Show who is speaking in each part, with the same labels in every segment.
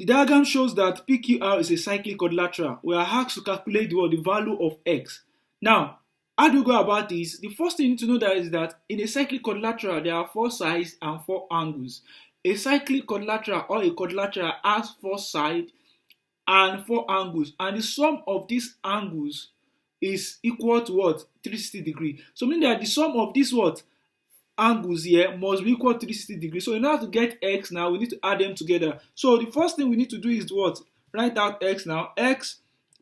Speaker 1: The diagram shows that PQR is a cyclic quadrilateral. We are asked to calculate the value of x. Now, how do we go about this? The first thing you need to know that is that in a cyclic quadrilateral, there are 4 sides and 4 angles. A cyclic quadrilateral or a quadrilateral has 4 sides and 4 angles, and the sum of these angles is equal to what? 360 degrees. So meaning that the sum of these what? Angles here must be equal to 360 degrees. So in order to get x now, we need to add them together. So the first thing we need to do is what? Write out x now. X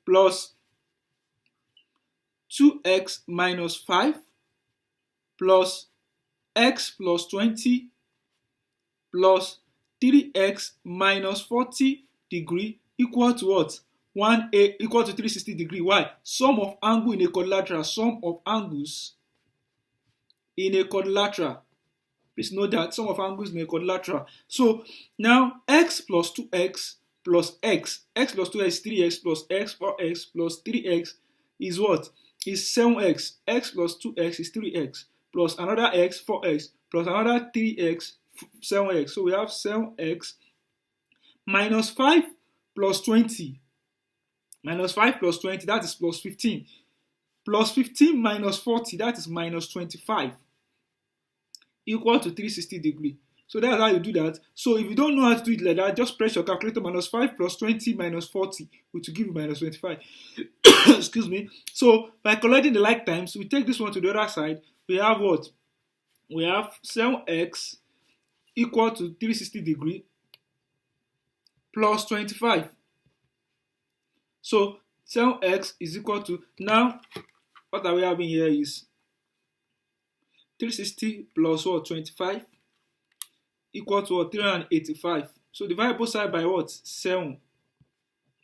Speaker 1: plus 2x minus 5 plus x plus 20 plus 3x minus 40 degree equal to what? 1a equal to 360 degree. Why? Sum of angle in a quadrilateral. Sum of angles in a quadrilateral. Please note that sum of angles in a quadrilateral. So now x plus 2x plus x. X plus 2x is 3x plus x 4x plus 3x is what? Is 7x. X plus 2x is 3x plus another x 4x plus another 3x 7x. So we have 7x minus 5 plus 20. Minus 5 plus 20, that is plus 15. Plus 15 minus 40, that is minus 25. Equal to 360 degree. So that's how you do that. So if you don't know how to do it like that, just press your calculator. Minus 5 plus 20 minus 40, which will give you minus 25. Excuse me. So by collecting the like times, we take this one to the other side. We have what? We have 7x equal to 360 degree plus 25. So 7x is equal to, now what are we having here is 360 plus what? 25 equal to what? 385. So divide both sides by what? 7.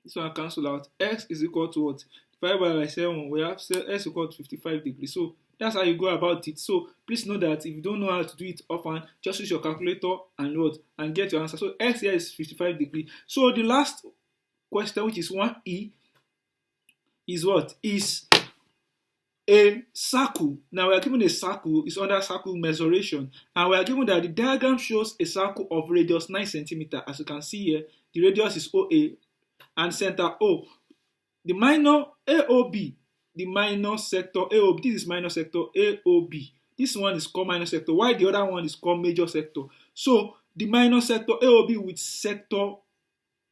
Speaker 1: This one cancel out. X is equal to what? Divided by 7. We have x equal to 55 degrees. So that's how you go about it. So please know that if you don't know how to do it often, just use your calculator and what? And get your answer. So x here is 55 degrees. So the last question, which is 1e, is what? Is a circle. Now we are given a circle, it's under circle measuration, and we are given that the diagram shows a circle of radius 9 centimeters. As you can see here, the radius is OA and center O. The minor AOB, the minor sector AOB, this is minor sector AOB. This one is called minor sector, while the other one is called major sector. So the minor sector AOB with sector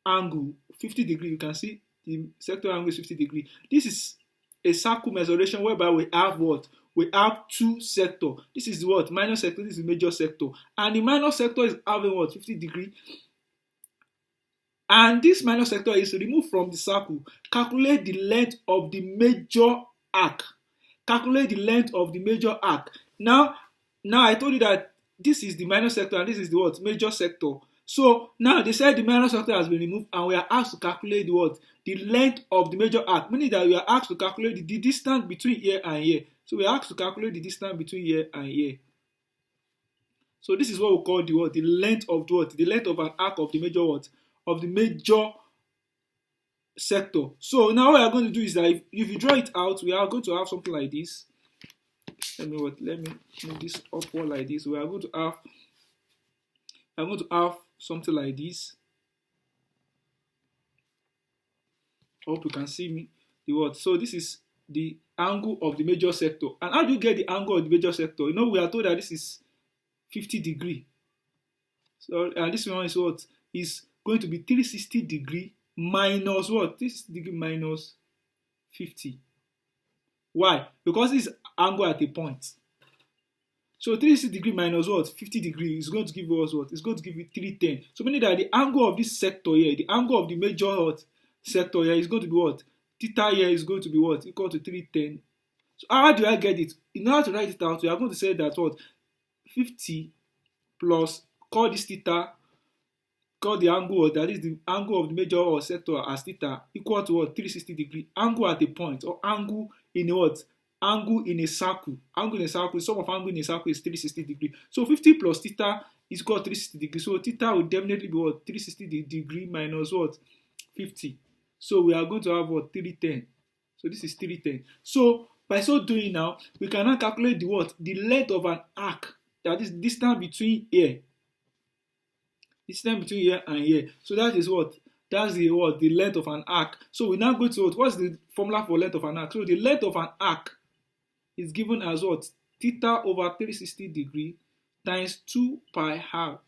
Speaker 1: angle 50 degrees, you can see the sector angle is 50 degrees. This is a circle measuration whereby we have what? We have 2 sectors. This is what? Minor sector, this is major sector. And the minor sector is having what? 50 degrees. And this minor sector is removed from the circle. Calculate the length of the major arc. Calculate the length of the major arc. Now I told you that this is the minor sector and this is the what? Major sector. So now they said the minor sector has been removed and we are asked to calculate the what? The length of the major arc, meaning that we are asked to calculate the distance between here and here. So we are asked to calculate the distance between here and here. So this is what we call the what? The length of the what? The length of an arc of the major what? Of the major sector. So now what we are going to do is that if you draw it out, we are going to have something like this. Let me move this upward like this. We are going to have something like this. Hope you can see me. The what? So this is the angle of the major sector. And how do you get the angle of the major sector? You know, we are told that this is 50 degrees. So and this one is what? Is going to be 360 degrees minus what? 360 degrees minus 50. Why? Because this is angle at a point. So 360 degrees minus what? 50 degrees is going to give us what? It's going to give you 310. So meaning that the angle of this sector here, the angle of the major what? Sector here is going to be what? Theta here is going to be what? Equal to 310. So how do I get it? In order to write it out, we are going to say that what? 50 plus, call this theta, call the angle, that is the angle of the major or sector as theta, equal to what? 360 degrees. Angle at a point, or angle in a what? Angle in a circle. Angle in a circle, sum of angle in a circle is 360 degrees. So 50 plus theta is equal to 360 degrees. So theta will definitely be what? 360 degrees minus what? 50. So we are going to have what? 310. So this is 310. So by so doing now, we can now calculate the what? The length of an arc. That is distance between here. Distance between here and here. So that is what? That's the what? The length of an arc. So we now go to what's the formula for length of an arc? So the length of an arc is given as what? Theta over 360 degree times 2 pi r.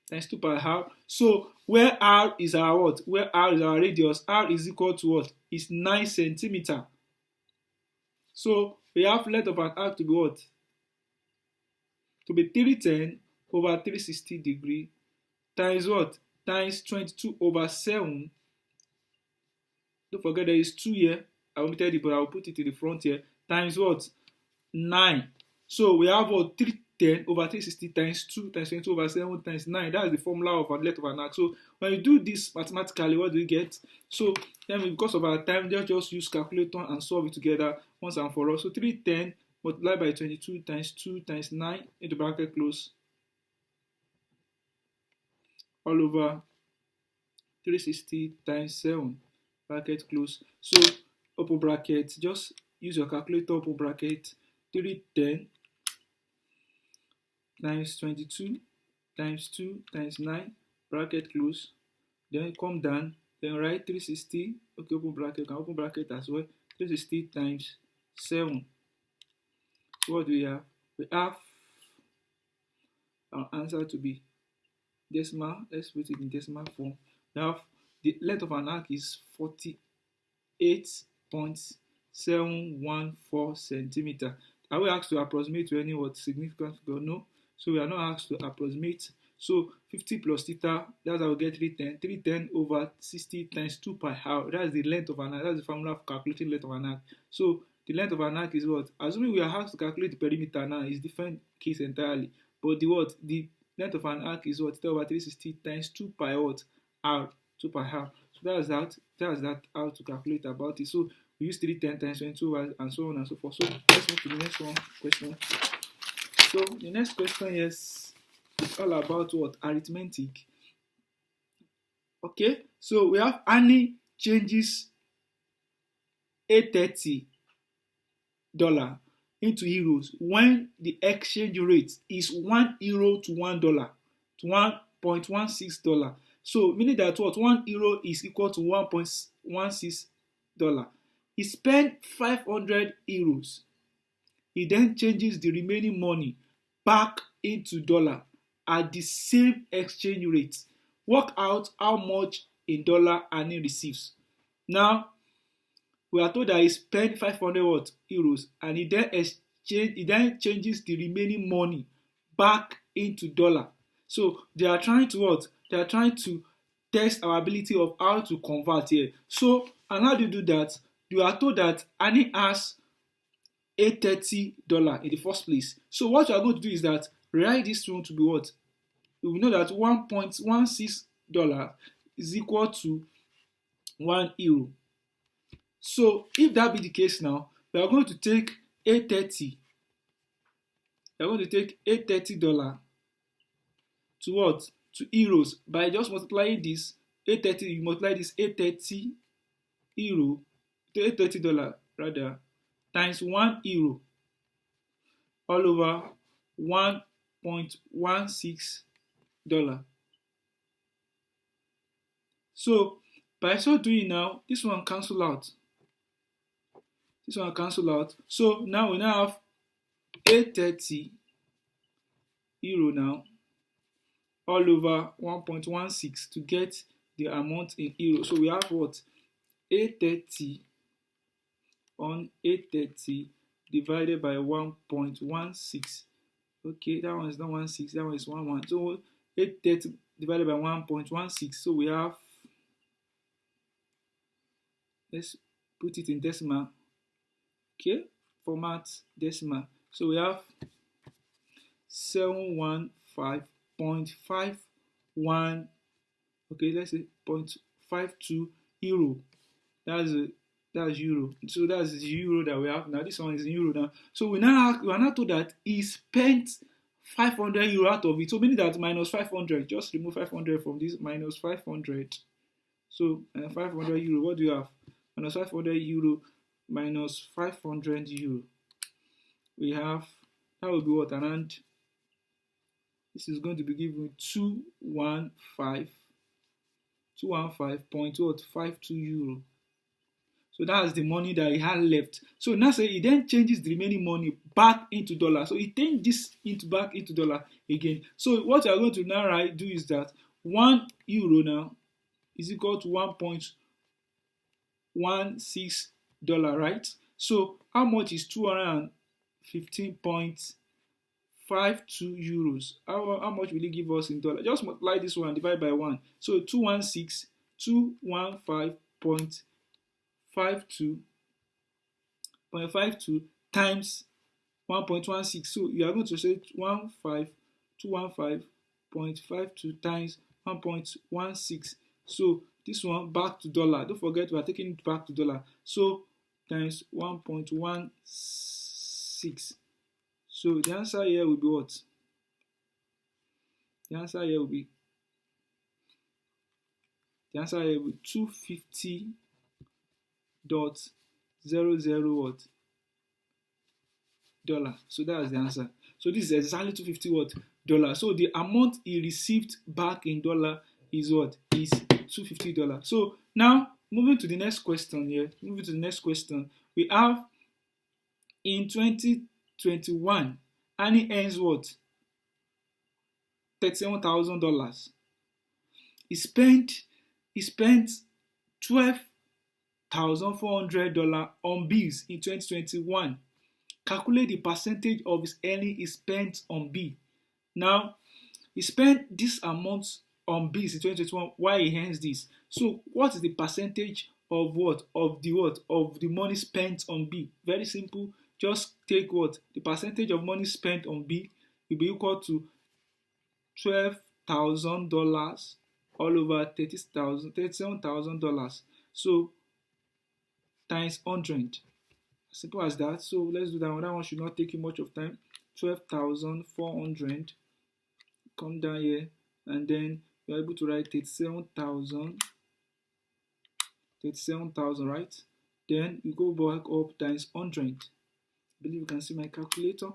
Speaker 1: Times 2 pi r. So where r is our what? Where r is our radius, r is equal to what? Is 9 centimeter. So we have length of an arc to be what? To be 310 over 360 degree times what? Times 22 over 7. Don't forget there is 2 here. I omitted it, but I will put it in the front here. Times what? 9. So we have what? 310 over 360 times 2 times 22 over 7 times 9. That's the formula of a length of an arc. So when you do this mathematically, what do you get? So then because of our time, just use calculator and solve it together once and for all. So 310 multiplied by 22 times 2 times 9 into bracket close all over 360 times 7 bracket close. So open bracket, just use your calculator, open bracket, 310 times 22 times 2 times 9 bracket close. Then come down, then write 360, okay, open bracket, can open bracket as well, 360 times 7. So what do we have? We have our answer to be decimal. Let's put it in decimal form. We have the length of an arc is 48.714 centimeter. Are we asked to approximate to any what significant figure? No. So we are not asked to approximate. So 50 plus theta, that's how we get 310. 310 over 60 times 2 pi r. That's the length of an arc. That's the formula for calculating length of an arc. So the length of an arc is what? Assuming we are asked to calculate the perimeter now, is different case entirely. But the what? The length of an arc is what? Theta over 360 times 2 pi what? R. 2 pi r. So that's that how to calculate about it. So we use 310 times 22 and so on and so forth. So let's move to the next question. So the next question is all about what? Arithmetic. Okay, so we have Annie changes $830 into euros when the exchange rate is 1 euro to $1 to $1.16. So meaning that what? 1 euro is equal to $1.16. He spent 500 euros. He then changes the remaining money back into dollar at the same exchange rate. Work out how much in dollar Annie receives. Now, we are told that he spent 500 euros and he then changes the remaining money back into dollar. So they are trying to what? They are trying to test our ability of how to convert here. So, and how do you do that? You are told that Annie has $830 in the first place. So what you are going to do is that write this one to be what? We know that $1.16 is equal to 1 euro. So if that be the case now, we are going to take $830. We are going to take $830 to what? To euros by just multiplying this 830. You multiply this 830 euro to $830 rather times 1 euro all over $1.16. So by so doing now, this one cancel out. This one cancel out. So now we now have 830 euro now all over 1.16 to get the amount in euro. So we have what? 830 on 830 divided by 1.16. Okay, that one is not 16, that one is 11. So 830 divided by 1.16. So we have, let's put it in decimal. Okay, format decimal. So we have 715.51. Okay, let's say 0.52 euro. That's euro. So that's the euro that we have now. This one is euro now. So we are now told that he spent 500 euro out of it. So meaning that minus 500. Just remove 500 from this minus 500. So 500 euro. What do you have? Minus 500 euro minus 500 euro. We have, that will be what? Around, this is going to be given 215.52 euro. So that's the money that he had left. So now say he then changes the remaining money back into dollar. So he turns this back into dollar again. So what you are going to now do is that 1 euro now is equal to 1.16 dollar, right? So how much is 215.52 euros? How much will it give us in dollar? Just multiply this one, divide by 1. So 215.52 times 1.16. So you are going to say 215.52 times 1.16. So this one back to dollar. Don't forget we are taking it back to dollar. So times 1.16. So the answer here will be what? The answer here will be 250.00 what? Dollar. So that's the answer. So this is exactly 250 what? Dollar. So the amount he received back in dollar is what? Is $250. So now moving to the next question here. We have in 2021, Annie earns what? $37,000. He spent $12,400 on bills in 2021. Calculate the percentage of his earning he spent on bill. Now, he spent this amount on bills in 2021 while he earns this. So, what is the percentage of what? Of the money spent on bill? Very simple. Just take what? The percentage of money spent on bill will be equal to $12,000 all over $37,000. So, times 100. Simple as that. So let's do that one. That one should not take you much of time. 12,400. Come down here, and then you're able to write 37,000. 37,000, right? Then you go back up times 100. I believe you can see my calculator.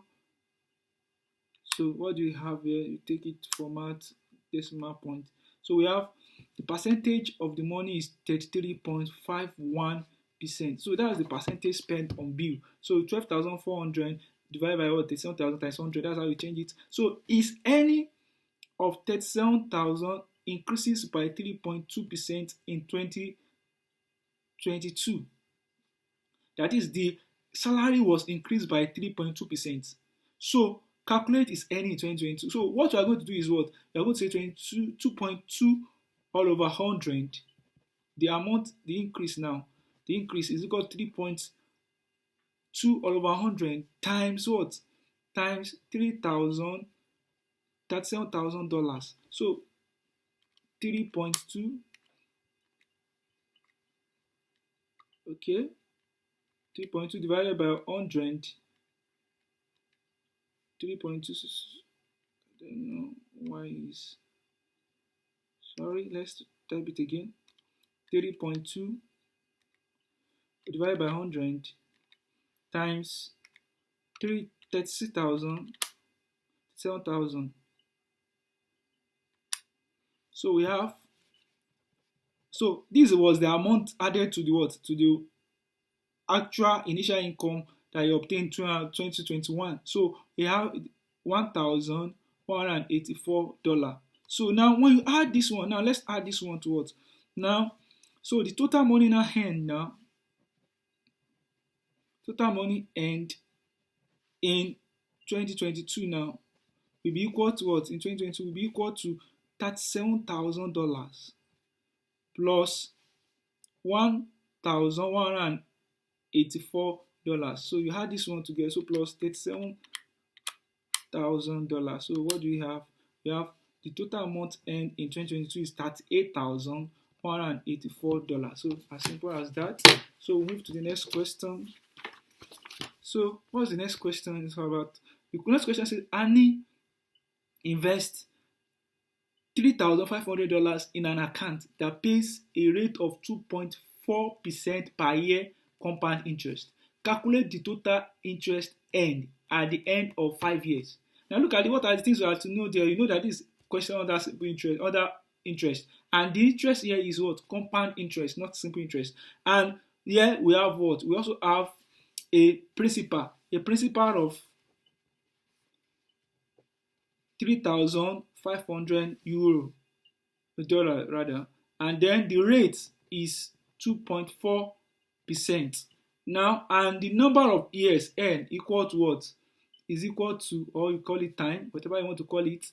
Speaker 1: So what do you have here? You take it format decimal point. So we have the percentage of the money is 33.51%. So that's the percentage spent on bill. So 12,400 divided by what? 37,000 times 100. That's how we change it. So his earning of 37,000 increases by 3.2% in 2022. That is, the salary was increased by 3.2%. So calculate his earning in 2022. So what we are going to do is what? We are going to say 2.2 all over 100. The amount, the increase now. The increase is equal to 3.2 all over 100 times what? Times $37,000. So 3.2, okay, 3.2 divided by 100. 3.2, I don't know why is, sorry, let's type it again. 3.2 divided by 100 times 36,000, 7,000. So we have, so this was the amount added to the what? To the actual initial income that you obtained in 2021. So we have $1,184. So now when you add this one, now let's add this one to what? Now, so the total money now earned now, total money earned in 2022 now will be equal to what? In 2022 will be equal to $37,000 plus $1,184. So you add this one together, so plus $37,000. So what do we have? We have the total amount earned in 2022 is $38,184. So as simple as that. So we'll move to the next question. So what's the next question is about? The next question says Annie invests $3,500 in an account that pays a rate of 2.4% per year compound interest. Calculate the total interest earned at the end of 5 years. Now look at what are the things you have to know there. You know that this question under simple interest, under interest. And the interest here is what? Compound interest, not simple interest. And here we have what? We also have a principal of 3,500 euro, dollar rather, and then the rate is 2.4%. Now, and the number of years n equal to what? Is equal to, or you call it time, whatever you want to call it.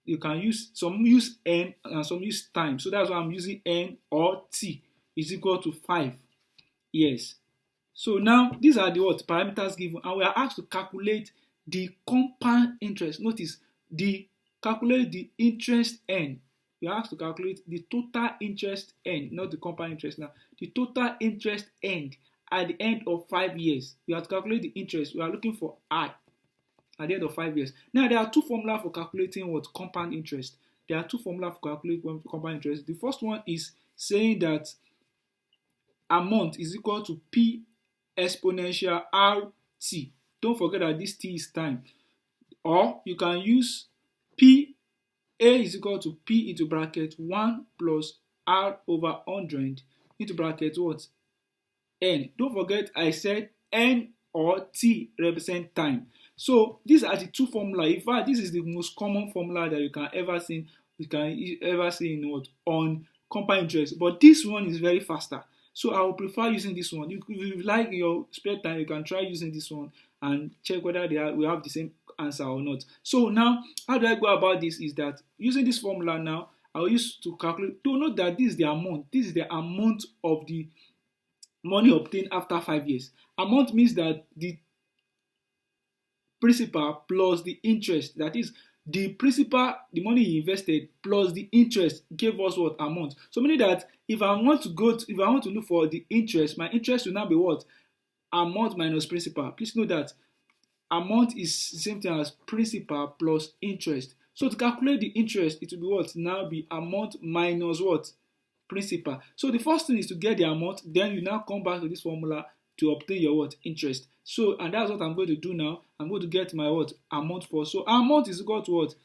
Speaker 1: You can use, some use n and some use time. So that's why I'm using n, or t is equal to 5 years. So now these are the what? Parameters given, and we are asked to calculate the compound interest. Notice, calculate the interest n. We are asked to calculate the total interest n, not the compound interest now. The total interest n at the end of 5 years. We have to calculate the interest. We are looking for I at the end of 5 years. Now, there are two formulas for calculating what? Compound interest. There are two formulas for calculating compound interest. The first one is saying that amount is equal to P exponential RT. Don't forget that this T is time. Or you can use P, A is equal to P into bracket 1 plus R over 100 into bracket what? N. Don't forget I said N or T represent time. So these are the two formulas. In fact, this is the most common formula that you can ever see. In what? On compound interest. But this one is very faster. So I would prefer using this one. If you like in your spare time, you can try using this one and check whether we have the same answer or not. So now, how do I go about this? Is that using this formula now, I will use to calculate. To note that this is the amount. This is the amount of the money obtained after 5 years. Amount means that the principal plus the interest, that is the principal, the money you invested plus the interest gave us what? Amount. So meaning that if I want to look for the interest, my interest will now be what? Amount minus principal. Please note that amount is the same thing as principal plus interest. So to calculate the interest, it will be what? Now be amount minus what? Principal. So the first thing is to get the amount, then you now come back to this formula to obtain your what? Interest. So, and that's what I'm going to do now. I'm going to get my what? Amount for. So our amount is equal to what?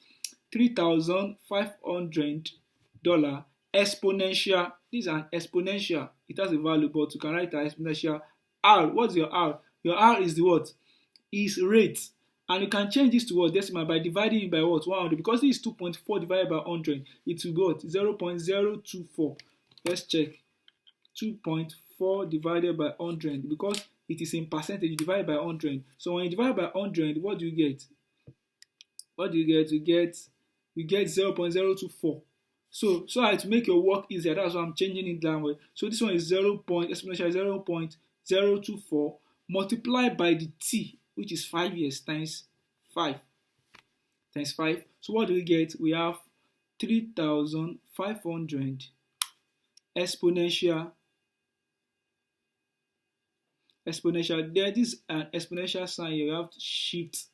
Speaker 1: $3,500 exponential. This is an exponential. It has a value, but you can write an exponential R. What's your R? Your R is the what? Is rate. And you can change this to what? Decimal by dividing it by what? 100. Because this is 2.4 divided by 100. It will be what? 0.024. Let's check. 2.4 divided by 100. Because it is in percentage, you divide by 100. So when you divide by 100, what do you get? What do you get? You get 0.024. So to make your work easier, that's why I'm changing it that way. So this one is exponential 0.024 multiplied by the t, which is 5 years times 5. So what do we get? We have 3,500 exponential. There is an exponential sign here. You have to shift.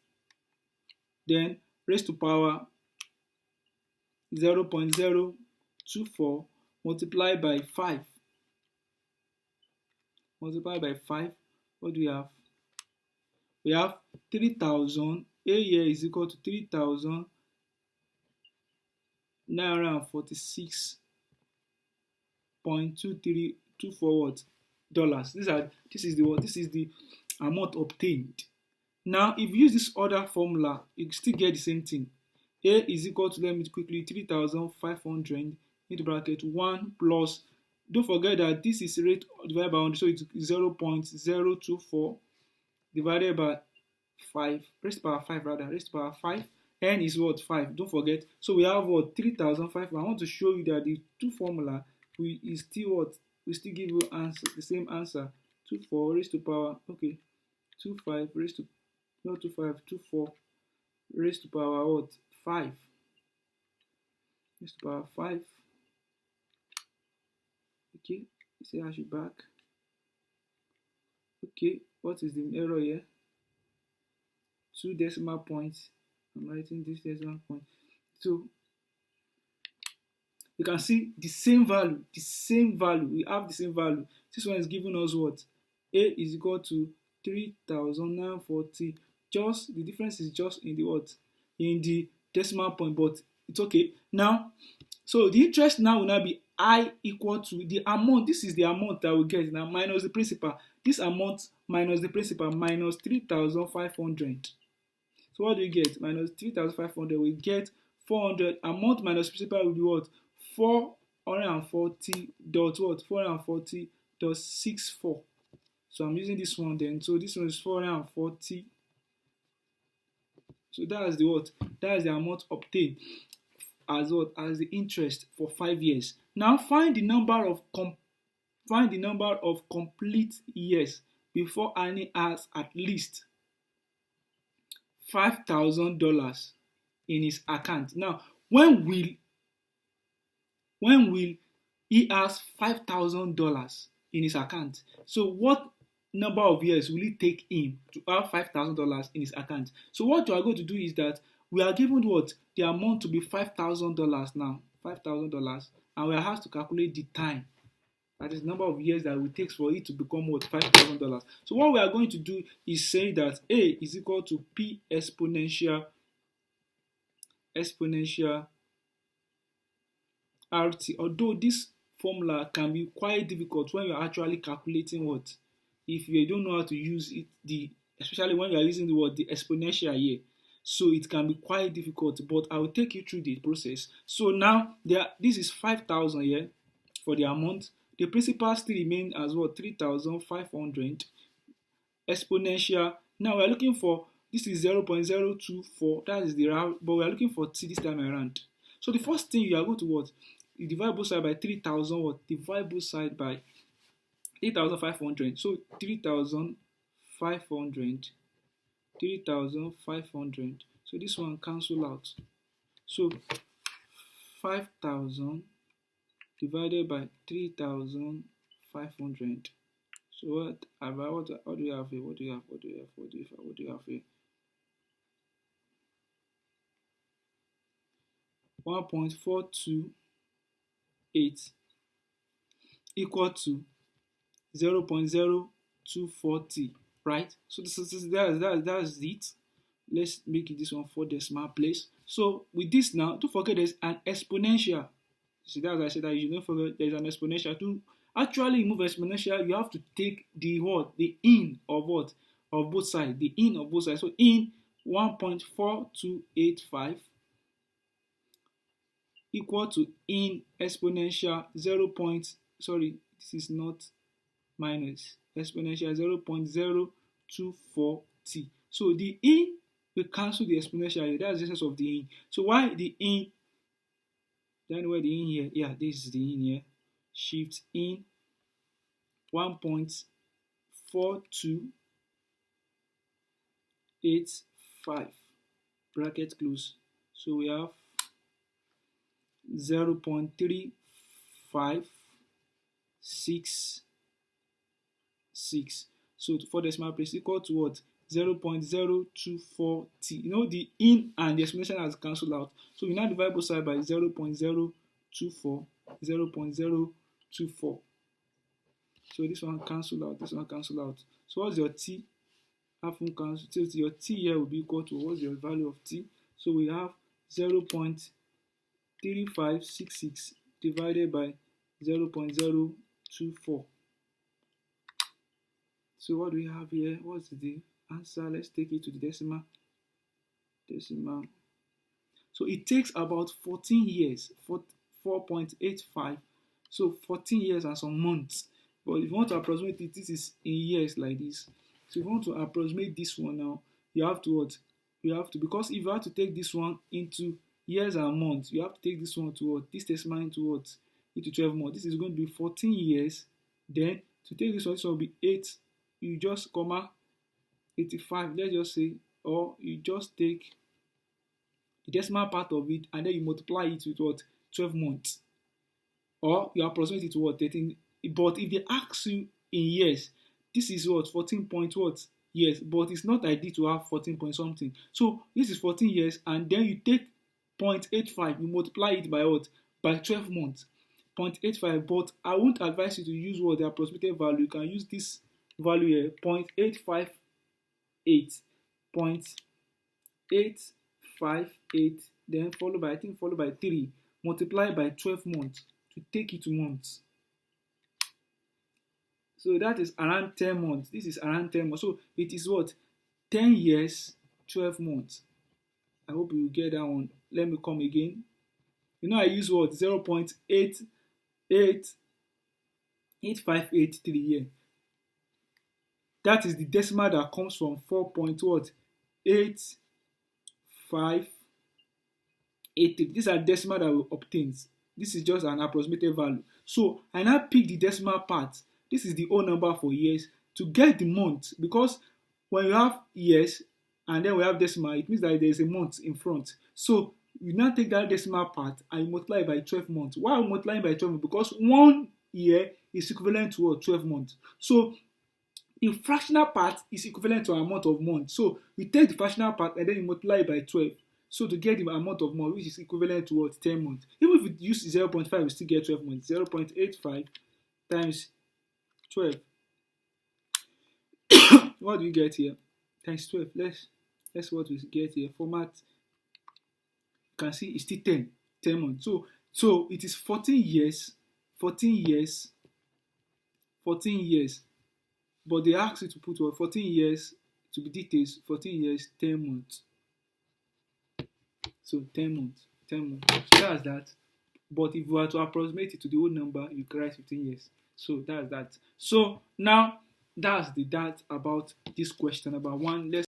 Speaker 1: Then raised to power 0.024 multiplied by 5. What do we have? We have 3,000. A here is equal to 3,946.2324 dollars. This is the amount obtained. Now, if you use this other formula, you still get the same thing. A is equal to, let me quickly, 3,500 into bracket 1 plus, don't forget that this is rate divided by 100, so it's 0.024 divided by 5, raised to power 5 rather, raised to power 5, n is what? 5, don't forget. So we have what? 3,500. I want to show you that the two formula, we still give you answer, the same answer. 24 raised to power, okay, 25 raised to, not 25, 24 raised to power what? 5. Raised to power 5. Okay, say I should back. Okay, what is the error here? 2 decimal points. I'm writing this decimal point. So you can see the same value. We have the same value. This one is giving us what? A is equal to 3,940. Just the difference is just in the what? In the decimal point, but It's okay. Now, so the interest now will now be I equal to the amount. This is the amount that we get now minus the principal. This amount minus the principal minus 3,500. So what do we get? Minus 3,500. We get 400. Amount minus principal will be what? 440 dot what? 440.64. So I'm using this one then. So this one is 440. So that's the what? That is the amount obtained as what? As the interest for 5 years. Now find the number of complete years before earning has at least $5,000 in his account. Now, when will he has $5,000 in his account? So what number of years will it take him to have $5,000 in his account? So what we are going to do is that we are given what? The amount to be $5,000 now. $5,000. And we are asked to calculate the time. That is the number of years that it takes for it to become what? $5,000. So what we are going to do is say that A is equal to P exponential RT. Although this formula can be quite difficult when you are actually calculating what? If you don't know how to use it, especially when you are using the word the exponential here. So it can be quite difficult, but I will take you through the process. So now this is 5,000 here for the amount. The principal still remains as what? 3,500 exponential. Now we are looking for, this is 0.024, that is the round, but we are looking for t this time around. So the first thing you are going to what? You divide both sides by 3,000 what? Divide both sides by 3,500. So 3,500. So this one cancel out. So 5,000 divided by 3,500. So what do you have here? What do you have here? 1.428 equal to 0.024t, right? So that's it. Let's make it this one 4 decimal place. So with this now, don't forget there's an exponential. See, that's why I said that you don't forget there's an exponential. To actually remove exponential, you have to take the what? The in of what? Of both sides. The in of both sides. So in 1.4285 equal to in exponential 0. Sorry, this is not minus exponential 0.024t. So the in will cancel the exponential here. That's the essence of the in. So why the in? Then where the in here? Yeah, this is the in here. Shift in 1.4285 bracket close. So we have 0.3566. So 4 decimal place equal to what? 0.024t. You know the in and the exponential has cancelled out. So we now divide both sides by 0.024. So this one cancel out. This one cancel out. So what's your t? Half cancel. So your t here will be equal to what's your value of t? So we have 0.3566 divided by 0.024. So what do we have here? What's the answer? Let's take it to the decimal. So it takes about 14 years, 4.85. So 14 years and some months. But if you want to approximate it, this is in years like this. So if you want to approximate this one now, you have to what? You have to, because if you have to take this one into years and months, you have to take this one to what? This decimal into what? Into 12 months. This is going to be 14 years. Then to take this one will be 8. You just comma 85, let's just say, or you just take the decimal part of it and then you multiply it with what? 12 months. Or you approximate it to what? 13. But if they ask you in years, this is what? 14 point what? Years. But it's not ideal to have 14 point something. So this is 14 years and then you take 0.85, you multiply it by what? By 12 months. 0.85. But I won't advise you to use what? The approximated value. You can use this value here, 0.858. 5, 8, then followed by 3, multiplied by 12 months to take it to months. So that is around 10 months. This is around 10 months. So it is what? 10 years, 12 months. I hope you get that one. Let me come again. You know I use what? 0.88583 here. That is the decimal that comes from 4.8583. These are decimal that we obtain. This is just an approximated value. So I now pick the decimal part. This is the whole number for years to get the month, because when you have years and then we have decimal, it means that there is a month in front. So you now take that decimal part and you multiply by 12 months. Why are we multiplying by 12 months? Because 1 year is equivalent to 12 months. So the fractional part is equivalent to an amount of months. So you take the fractional part and then you multiply by 12. So to get the amount of months, which is equivalent to 10 months. Even if you use 0.5, we still get 12 months. 0.85 times 12. What do we get here? Times 12. Let's what we get here. Format. You can see it's still 10 months. So it is 14 years. But they ask you to put 14 years to be details. 14 years, 10 months. So 10 months. So that's that. But if you were to approximate it to the whole number, you can write 15 years. So that's that. So now that's that about this question about one. Let's